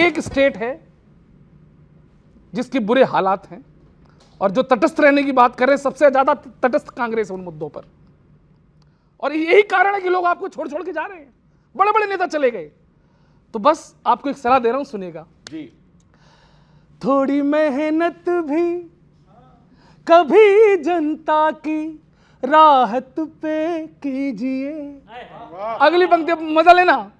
एक स्टेट है जिसके बुरे हालात हैं और जो तटस्थ रहने की बात कर रहे हैं, सबसे ज्यादा तटस्थ कांग्रेस है उन मुद्दों पर। और यही कारण है कि लोग आपको छोड़ छोड़ के जा रहे हैं, बड़े बड़े नेता चले गए। तो बस आपको एक सलाह दे रहा हूं, सुनिएगा जी। थोड़ी मेहनत भी कभी जनता की राहत पे कीजिए। अगली पंक्ति मजा लेना।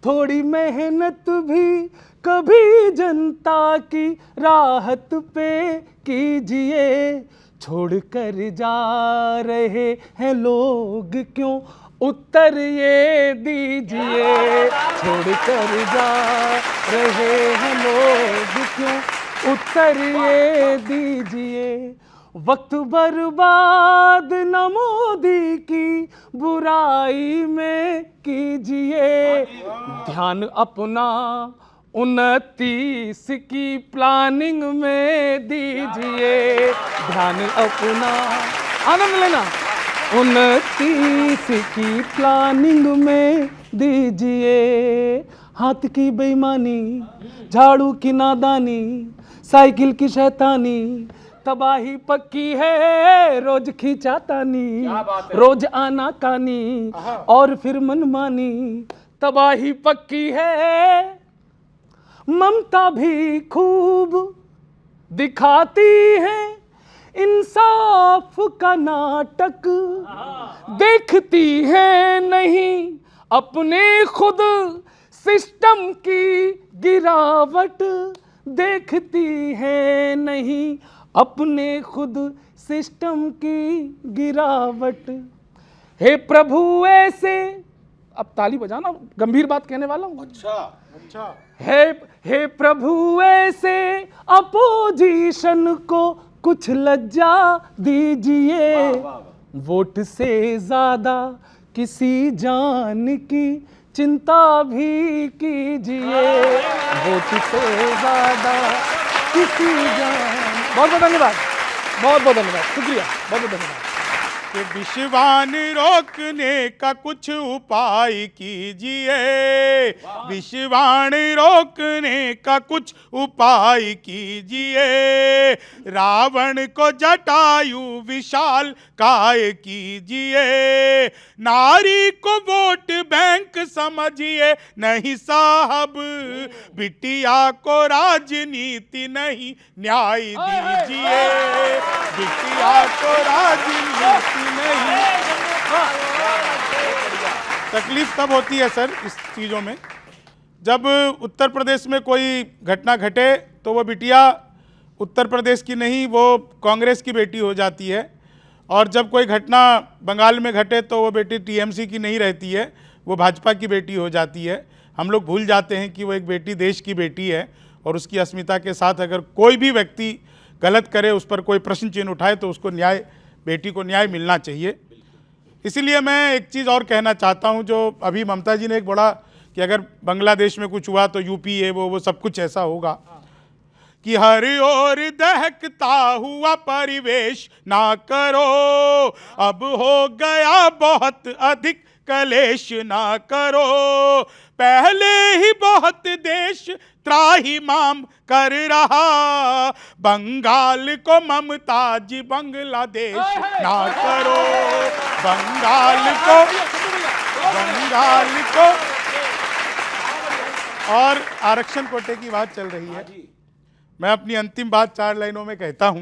थोड़ी मेहनत भी कभी जनता की राहत पे कीजिए। छोड़ कर जा रहे हैं लोग क्यों उत्तर ये दीजिए। छोड़ कर जा रहे हैं लोग क्यों उत्तर ये दीजिए। वक्त बर्बाद न मोदी की बुराई में कीजिए। ध्यान अपना 29 की प्लानिंग में दीजिए। ध्यान अपना, आनंद लेना, 29 की प्लानिंग में दीजिए। हाथ की बेईमानी, झाड़ू की नादानी, साइकिल की शैतानी, तबाही पक्की है रोज खींचातानी, रोज आना कानी और फिर मनमानी। तबाही पक्की है, ममता भी खूब दिखाती है, इंसाफ का नाटक देखती है नहीं अपने खुद सिस्टम की गिरावट देखती है नहीं अपने खुद सिस्टम की गिरावट। हे प्रभु ऐसे, अब ताली बजाना, गंभीर बात कहने वाला हूं। अच्छा। हे प्रभु ऐसे अपोजिशन को कुछ लज्जा दीजिए। वोट से ज्यादा किसी जान की चिंता भी कीजिए। वोट से ज्यादा किसी जान। बहुत बहुत धन्यवाद, बहुत बहुत धन्यवाद, शुक्रिया, बहुत बहुत धन्यवाद। कि विषवान रोकने का कुछ उपाय कीजिए। विषवान रोकने का कुछ उपाय कीजिए। रावण को जटायु विशाल काय कीजिए। नारी को वोट बैंक समझिए नहीं साहब। बिटिया को राजनीति नहीं न्याय दीजिए। बिटिया को राजनीति नहीं। तकलीफ तब होती है सर इस चीज़ों में, जब उत्तर प्रदेश में कोई घटना घटे तो वो बिटिया उत्तर प्रदेश की नहीं, वो कांग्रेस की बेटी हो जाती है। और जब कोई घटना बंगाल में घटे तो वो बेटी टीएमसी की नहीं रहती है, वो भाजपा की बेटी हो जाती है। हम लोग भूल जाते हैं कि वो एक बेटी देश की बेटी है और उसकी अस्मिता के साथ अगर कोई भी व्यक्ति गलत करे, उस पर कोई प्रश्न चिन्ह उठाए तो उसको न्याय, बेटी को न्याय मिलना चाहिए। इसीलिए मैं एक चीज़ और कहना चाहता हूं, जो अभी ममता जी ने एक बड़ा कि अगर बांग्लादेश में कुछ हुआ तो यूपी है वो सब कुछ ऐसा होगा कि हर ओर दहकता हुआ परिवेश ना करो। अब हो गया बहुत अधिक कलेश ना करो। पहले ही बहुत देश त्राहिमाम कर रहा। बंगाल को ममता जी बांग्लादेश ना करो। बंगाल को और आरक्षण कोटे की बात चल रही है। मैं अपनी अंतिम बात 4 लाइनों में कहता हूं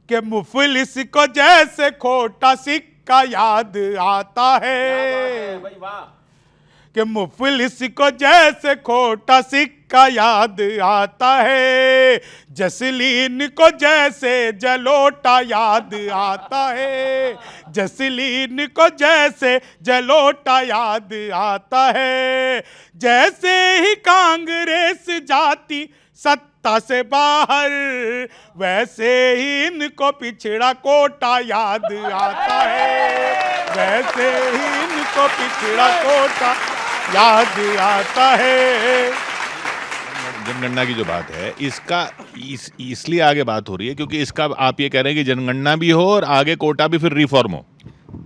कि मुफलिस को जैसे खोटा सिक्का याद आता है। कि मुफलिस को जैसे खोटा सिक्का याद आता है। जसलीन को जैसे जलोटा याद आता है। जसलीन को जैसे जलोटा याद आता है। जैसे ही कांग्रेस जाती सत्ता से बाहर, वैसे ही इनको पिछड़ा कोटा याद आता है। वैसे ही इनको पिछड़ा कोटा याद आता है। जनगणना की जो बात है, इसका इसलिए आगे बात हो रही है क्योंकि इसका आप ये कह रहे हैं कि जनगणना भी हो और आगे कोटा भी फिर रिफॉर्म हो।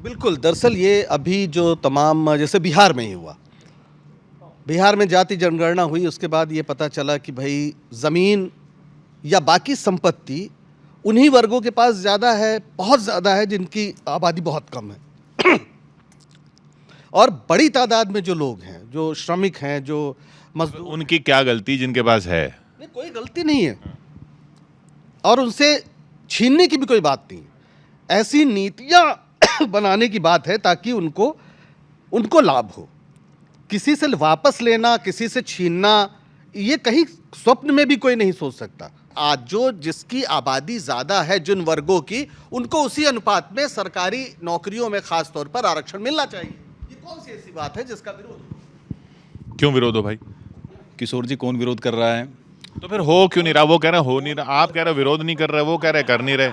बिल्कुल, दरअसल ये अभी जो तमाम, जैसे बिहार में ही हुआ, बिहार में जाति जनगणना हुई, उसके बाद ये पता चला कि भाई ज़मीन या बाकी संपत्ति उन्हीं वर्गों के पास ज़्यादा है, बहुत ज़्यादा है, जिनकी आबादी बहुत कम है। और बड़ी तादाद में जो लोग हैं, जो श्रमिक हैं, जो मजदूर, उनकी क्या गलती जिनके पास है? नहीं, कोई गलती नहीं है और उनसे छीनने की भी कोई बात नहीं है। ऐसी नीतियाँ बनाने की बात है ताकि उनको लाभ हो। किसी से वापस लेना, किसी से छीनना, ये कहीं स्वप्न में भी कोई नहीं सोच सकता। आज जो जिसकी आबादी ज़्यादा है, जिन वर्गों की, उनको उसी अनुपात में सरकारी नौकरियों में खास तौर पर आरक्षण मिलना चाहिए। ये कौन सी ऐसी बात है जिसका विरोध? क्यों विरोध हो भाई? किशोर जी, कौन विरोध कर रहा है? तो फिर हो क्यों नहीं रहा? वो कह रहे हैं हो नहीं रहा, आप कह रहे हो विरोध नहीं कर रहे, वो कह रहे हैं कर नहीं रहे।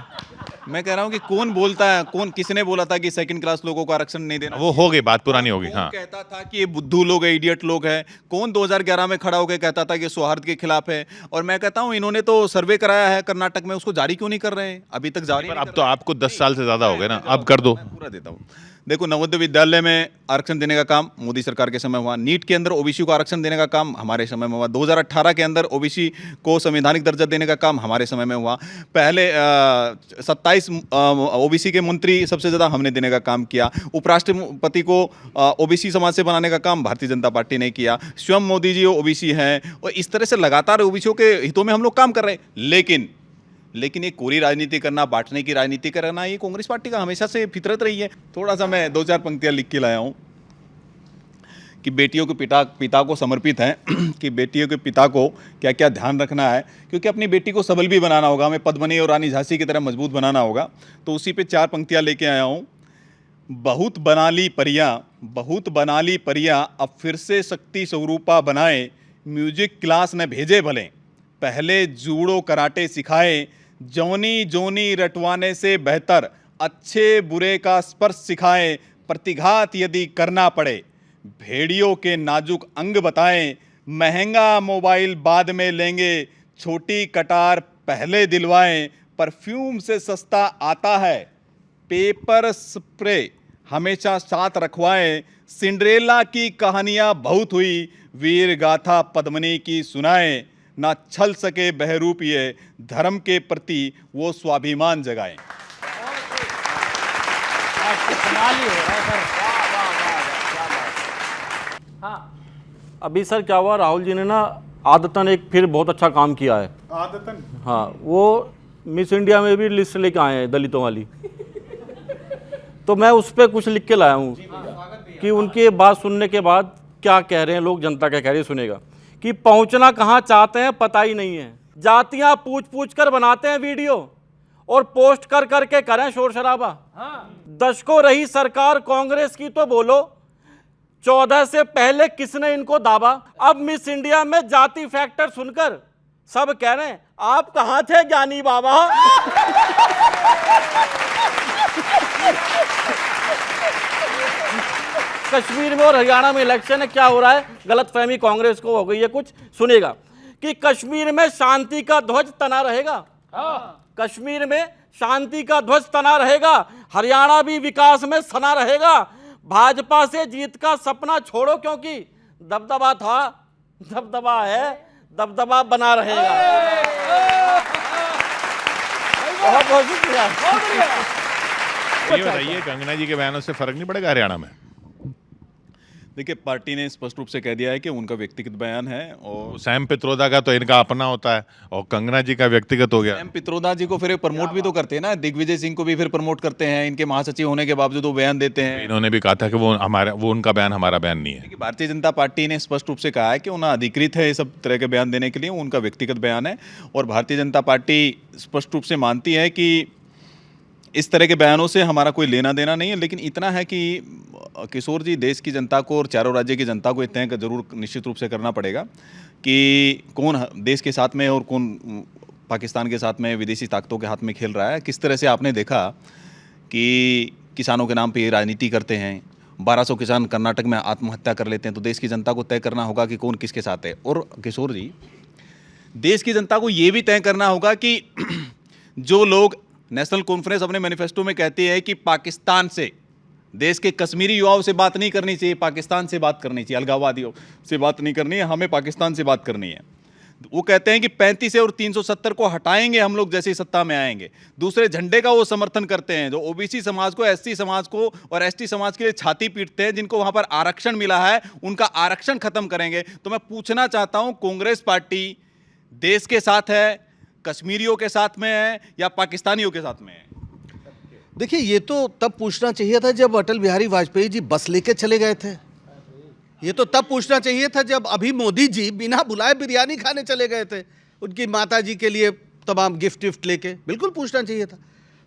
मैं कह रहा हूँ कि कौन बोलता है, कौन, किसने बोला था कि सेकंड क्लास लोगों को आरक्षण नहीं देना? वो हो गई, बात पुरानी हो गई। कौन हाँ, कहता था कि ये बुद्धू लोग है, इडियट लोग हैं? कौन 2011 में खड़ा होकर कहता था कि सौहार्द के खिलाफ है? और मैं कहता हूँ इन्होंने तो सर्वे कराया है कर्नाटक में, उसको जारी क्यों नहीं कर रहे हैं? अभी तक जारी पर नहीं अब कर तो रहे हैं। आपको 10 साल से ज्यादा हो गए ना, अब कर दो। मैं पूरा देता हूँ। देखो, नवोदय विद्यालय में आरक्षण देने का काम मोदी सरकार के समय हुआ। नीट के अंदर ओबीसी को आरक्षण देने का काम हमारे समय में हुआ। 2018 के अंदर ओबीसी को संवैधानिक दर्जा देने का काम हमारे समय में हुआ। पहले 27 ओबीसी के मंत्री सबसे ज़्यादा हमने देने का काम किया। उपराष्ट्रपति को ओबीसी समाज से बनाने का काम भारतीय जनता पार्टी ने किया। स्वयं मोदी जी ओबीसी हैं और इस तरह से लगातार ओबीसियों के हितों में हम लोग काम कर रहे हैं। लेकिन ये कोरी राजनीति करना, बांटने की राजनीति करना, ये कांग्रेस पार्टी का हमेशा से फितरत रही है। थोड़ा सा मैं 2-4 पंक्तियां लिख के लाया हूँ कि बेटियों के पिता को समर्पित हैं कि बेटियों के पिता को क्या क्या ध्यान रखना है, क्योंकि अपनी बेटी को सबल भी बनाना होगा, हमें पद्मिनी और रानी झांसी की तरह मजबूत बनाना होगा। तो उसी पे 4 पंक्तियां लेके आया हूँ। बहुत बना ली परियां, अब फिर से शक्ति स्वरूपा बनाए, म्यूजिक क्लास न भेजे भले, पहले जूडो कराटे सिखाए, जोनी जोनी रटवाने से बेहतर, अच्छे बुरे का स्पर्श सिखाए, प्रतिघात यदि करना पड़े, भेड़ियों के नाजुक अंग बताएं, महंगा मोबाइल बाद में लेंगे, छोटी कटार पहले दिलवाएं, परफ्यूम से सस्ता आता है, पेपर स्प्रे हमेशा साथ रखवाएं, सिंड्रेला की कहानियां बहुत हुई, वीर गाथा पद्मिनी की सुनाएं, ना छल सके बहरूप ये, धर्म के प्रति वो स्वाभिमान जगाएं। अभी सर क्या हुआ, राहुल जी ने ना आदतन एक फिर बहुत अच्छा काम किया है। आदतन हाँ, वो मिस इंडिया में भी लिस्ट लेके आए हैं दलितों वाली। तो मैं उस पर कुछ लिख के लाया हूँ कि उनकी बात सुनने के बाद क्या कह रहे हैं लोग, जनता क्या कह रही है, सुनेगा। कि पहुंचना कहाँ चाहते हैं पता ही नहीं है, जातियां पूछ पूछ कर बनाते हैं वीडियो और पोस्ट कर करके करें शोर शराबा। दशकों रही सरकार कांग्रेस की तो बोलो, 14 से पहले किसने इनको दाबा? अब मिस इंडिया में जाति फैक्टर सुनकर सब कह रहे हैं आप कहां थे ज्ञानी बाबा। कश्मीर में और हरियाणा में इलेक्शन है, क्या हो रहा है? गलतफहमी कांग्रेस को हो गई है कुछ, सुनेगा कि कश्मीर में शांति का ध्वज तना रहेगा। कश्मीर में शांति का ध्वज तना रहेगा, हरियाणा भी विकास में सना रहेगा। भाजपा से जीत का सपना छोड़ो, क्योंकि दबदबा था, दबदबा है, दबदबा बना रहेगा। बहुत बहुत शुक्रिया। ये बताइए, कंगना जी के बयानों से फर्क नहीं पड़ेगा हरियाणा में? देखिए, पार्टी ने स्पष्ट रूप से कह दिया है कि उनका व्यक्तिगत बयान है और सैम पित्रोदा का तो इनका अपना होता है और कंगना जी का व्यक्तिगत हो गया। सैम पित्रोदा जी को फिर प्रमोट भी तो करते हैं ना, दिग्विजय सिंह को भी फिर प्रमोट करते हैं, इनके महासचिव होने के बावजूद वो बयान देते हैं। इन्होंने भी कहा था कि वो उनका बयान हमारा बयान नहीं है। देखिए, भारतीय जनता पार्टी ने स्पष्ट रूप से कहा है कि उन्हें अधिकृत है ये सब तरह के बयान देने के लिए, उनका व्यक्तिगत बयान है। और भारतीय जनता पार्टी स्पष्ट रूप से मानती है कि इस तरह के बयानों से हमारा कोई लेना देना नहीं है। लेकिन इतना है कि किशोर जी, देश की जनता को और चारों राज्य की जनता को इतना जरूर निश्चित रूप से करना पड़ेगा कि कौन देश के साथ में और कौन पाकिस्तान के साथ में विदेशी ताकतों के हाथ में खेल रहा है। किस तरह से आपने देखा कि किसानों के नाम पे ये राजनीति करते हैं, 1200 किसान कर्नाटक में आत्महत्या कर लेते हैं। तो देश की जनता को तय करना होगा कि कौन किसके साथ है। और किशोर जी, देश की जनता को ये भी तय करना होगा कि जो लोग नेशनल कॉन्फ्रेंस अपने मैनिफेस्टो में कहती है कि पाकिस्तान से देश के कश्मीरी युवाओं से बात नहीं करनी चाहिए, पाकिस्तान से बात करनी चाहिए, अलगाववादियों से बात नहीं करनी है, हमें पाकिस्तान से बात करनी है। वो कहते हैं कि 35 और 370 को हटाएंगे हम लोग जैसे ही सत्ता में आएंगे। दूसरे झंडे का वो समर्थन करते हैं जो ओबीसी समाज को, एससी समाज को और एसटी समाज के लिए छाती पीटते हैं, जिनको वहां पर आरक्षण मिला है उनका आरक्षण खत्म करेंगे। तो मैं पूछना चाहता हूं, कांग्रेस पार्टी देश के साथ है, कश्मीरियों के साथ में है या पाकिस्तानियों के साथ में है? देखिए, ये तो तब पूछना चाहिए था जब अटल बिहारी वाजपेयी जी बस लेके चले गए थे। ये तो तब पूछना चाहिए था जब अभी मोदी जी बिना बुलाए बिरयानी खाने चले गए थे उनकी माता जी के लिए तमाम गिफ्ट विफ्ट लेके। बिल्कुल पूछना चाहिए था।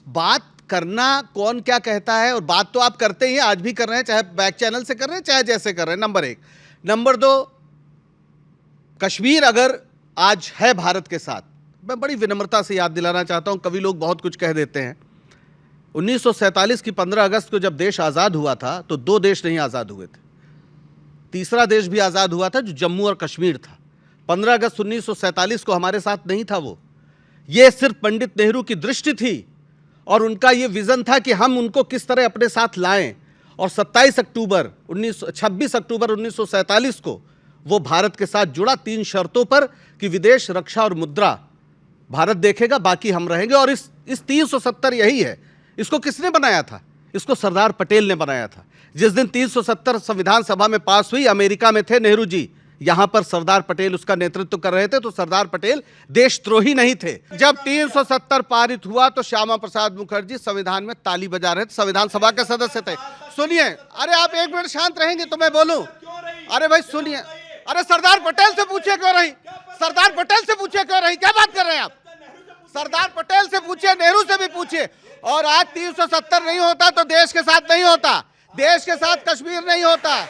बात करना कौन क्या कहता है, और बात तो आप करते ही हैं, आज भी कर रहे हैं, चाहे बैक चैनल से कर रहे हैं चाहे जैसे कर रहे हैं, नंबर एक। नंबर दो, कश्मीर अगर आज है भारत के साथ, मैं बड़ी विनम्रता से याद दिलाना चाहता हूं, कभी लोग बहुत कुछ कह देते हैं। 1947 की 15 अगस्त को जब देश आज़ाद हुआ था तो दो देश नहीं आज़ाद हुए थे, तीसरा देश भी आज़ाद हुआ था जो जम्मू और कश्मीर था। 15 अगस्त 1947 को हमारे साथ नहीं था वो। ये सिर्फ पंडित नेहरू की दृष्टि थी और उनका ये विज़न था कि हम उनको किस तरह अपने साथ लाएं, और 26 अक्टूबर 1947 को वो भारत के साथ जुड़ा 3 शर्तों पर कि विदेश, रक्षा और मुद्रा भारत देखेगा, बाकी हम रहेंगे। और इस 370 यही है। इसको किसने बनाया था? इसको सरदार पटेल ने बनाया था। जिस दिन 370 संविधान सभा में पास हुई, अमेरिका में थे नेहरू जी, यहां पर सरदार पटेल उसका नेतृत्व कर रहे थे, तो सरदार पटेल देशद्रोही नहीं थे। जब 370 पारित हुआ तो श्यामा प्रसाद मुखर्जी संविधान में ताली बजा रहे थे, संविधान सभा के सदस्य थे। सुनिए, अरे आप एक मिनट शांत रहेंगे तो मैं बोलूं। अरे भाई सुनिए, अरे सरदार पटेल से पूछिए क्यों रही, सरदार पटेल से पूछिए क्यों रही, क्या बात कर रहे हैं आप? सरदार पटेल से पूछिए, नेहरू से भी पूछिए। और आज 370 नहीं होता तो देश के साथ नहीं होता, देश के साथ कश्मीर नहीं होता।